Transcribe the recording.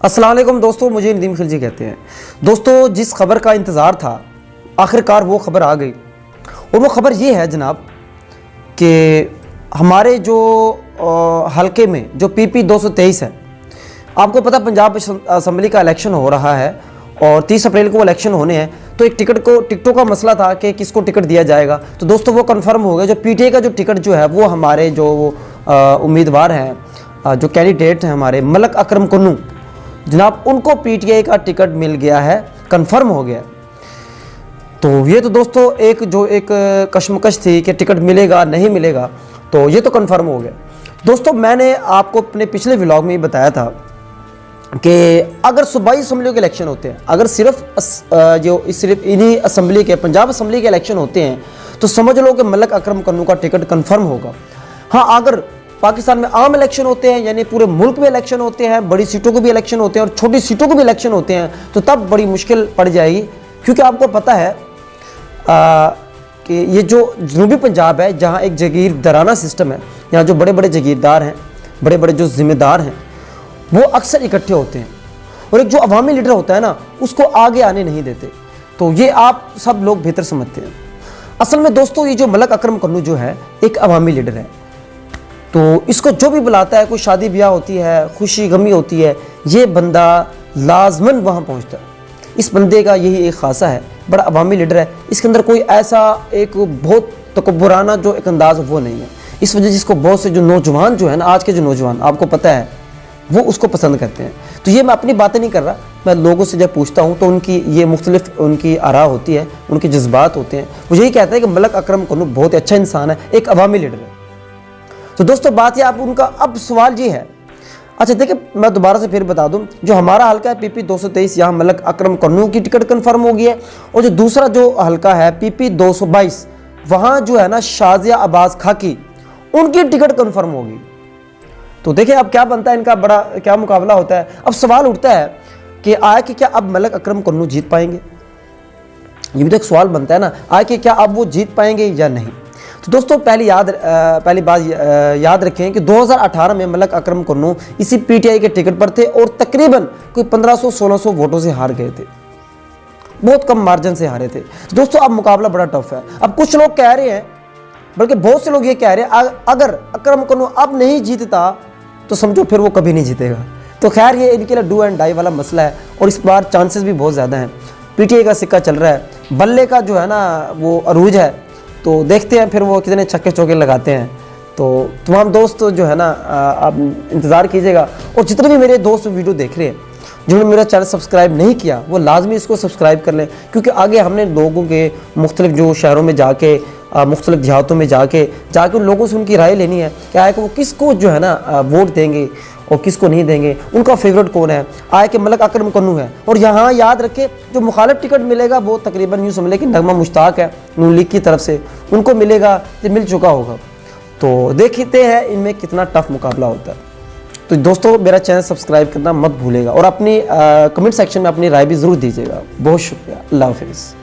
अस्सलाम वालेकुम दोस्तों, मुझे नदीम खिलजी कहते हैं। दोस्तों, जिस खबर का इंतज़ार था आखिरकार वो खबर आ गई और वो खबर ये है जनाब कि हमारे जो हलके में जो PP 223 है, आपको पता पंजाब असम्बली का इलेक्शन हो रहा है और 30 अप्रैल को वो इलेक्शन होने हैं। तो एक टिकटों का मसला था कि किसको टिकट दिया जाएगा। तो दोस्तों वो कंफर्म हो गया, जो PTI का जो टिकट जो है वो हमारे जो उम्मीदवार हैं, जो कैंडिडेट हैं हमारे मलक अकरम कन्नू जनाब, उनको PTI का टिकट मिल गया है, कंफर्म हो गया। तो ये तो दोस्तों एक कशमकश थी कि टिकट मिलेगा नहीं मिलेगा, तो ये तो कंफर्म हो गया। दोस्तों मैंने आपको अपने पिछले व्लॉग में ही बताया था कि अगर सूबाई असम्बलियों के इलेक्शन होते हैं, अगर सिर्फ इन्हीं असम्बली के पंजाब असम्बली के इलेक्शन होते हैं तो समझ लो कि मलक अकरम कन्नू का टिकट कंफर्म होगा। हाँ, अगर पाकिस्तान में आम इलेक्शन होते हैं, यानी पूरे मुल्क में इलेक्शन होते हैं, बड़ी सीटों के भी इलेक्शन होते हैं और छोटी सीटों के भी इलेक्शन होते हैं, तो तब बड़ी मुश्किल पड़ जाएगी। क्योंकि आपको पता है कि ये जो जनूबी पंजाब है, जहाँ एक जागीरदाराना सिस्टम है, यहाँ जो बड़े बड़े जागीरदार हैं, बड़े बड़े जो जिम्मेदार हैं, वो अक्सर इकट्ठे होते हैं और एक जो अवामी लीडर होता है ना, उसको आगे आने नहीं देते। तो ये आप सब लोग बेहतर समझते हैं। असल में दोस्तों ये जो मलक अकरम कन्नू जो है एक अवामी लीडर है, तो इसको जो भी बुलाता है, कोई शादी ब्याह होती है, खुशी गमी होती है, ये बंदा लाजमन वहाँ पहुँचता है। इस बंदे का यही एक खासा है, बड़ा अवामी लीडर है, इसके अंदर कोई ऐसा एक बहुत तकब्बुराना जो एक अंदाज वो नहीं है। इस वजह से इसको बहुत से जो नौजवान जो है ना, आज के जो नौजवान आपको पता है वो उसको पसंद करते हैं। तो ये मैं अपनी बातें नहीं कर रहा, मैं लोगों से जब पूछता हूँ तो उनकी ये मुख्तलिफ उनकी आरा होती है, उनके जज्बात होते हैं। वो यही कहते हैं कि मलक अकरम कन्नू बहुत अच्छा इंसान है, एक अवामी लीडर है। तो दोस्तों बात ये आप उनका, अब सवाल ये है, अच्छा देखिए मैं दोबारा से फिर बता दूं, जो हमारा हल्का है PP 223, यहाँ मलक अकरम कन्नू की टिकट कंफर्म हो गई है। और जो दूसरा जो हल्का है PP 222, वहाँ जो है ना शाजिया अब्बास खाकी, उनकी टिकट कंफर्म होगी। तो देखिए अब क्या बनता है, इनका बड़ा क्या मुकाबला होता है। अब सवाल उठता है कि आया कि क्या अब मलक अकरम कन्नू जीत पाएंगे, ये भी तो एक सवाल बनता है ना, आया कि क्या अब वो जीत पाएंगे या नहीं। तो दोस्तों पहली बात याद रखें कि 2018 में मलक अकरम कन्नू इसी PTI के टिकट पर थे और तकरीबन कोई 1500-1600 वोटों से हार गए थे, बहुत कम मार्जिन से हारे थे। तो दोस्तों अब मुकाबला बड़ा टफ है। अब कुछ लोग कह रहे हैं, बल्कि बहुत से लोग ये कह रहे हैं, अगर अकरम कन्नू अब नहीं जीतता तो समझो फिर वो कभी नहीं जीतेगा। तो खैर ये इनके लिए डू एंड डाई वाला मसला है और इस बार चांसेस भी बहुत ज़्यादा हैं। PTI का सिक्का चल रहा है, बल्ले का जो है ना वो अरूज है, तो देखते हैं फिर वो कितने छक्के चौके लगाते हैं। तो तमाम दोस्त जो है ना आप इंतज़ार कीजिएगा। और जितने भी मेरे दोस्त वीडियो देख रहे हैं, जिन्होंने मेरा चैनल सब्सक्राइब नहीं किया, वो लाजमी इसको सब्सक्राइब कर लें, क्योंकि आगे हमने लोगों के मुख्तलिफ जो शहरों में जाके, मुख्तलिफ देहातों में जाके उन लोगों से उनकी राय लेनी है कि आए कि वो किसको जो है ना वोट देंगे और किसको नहीं देंगे, उनका फेवरेट कौन है। आए कि मलक अकरम कन्नू है। और यहाँ याद रखें जो मुखालिफ टिकट मिलेगा वो तकरीबन यूँ समझ लें कि नगमा मुश्ताक है नून लीग की तरफ से, उनको मिलेगा, ये मिल चुका होगा। तो देखते हैं इनमें कितना टफ मुकाबला होता है। तो दोस्तों मेरा चैनल सब्सक्राइब करना मत भूलेगा और अपनी कमेंट सेक्शन में अपनी राय भी ज़रूर दीजिएगा। बहुत शुक्रिया, अल्लाह हाफिज़।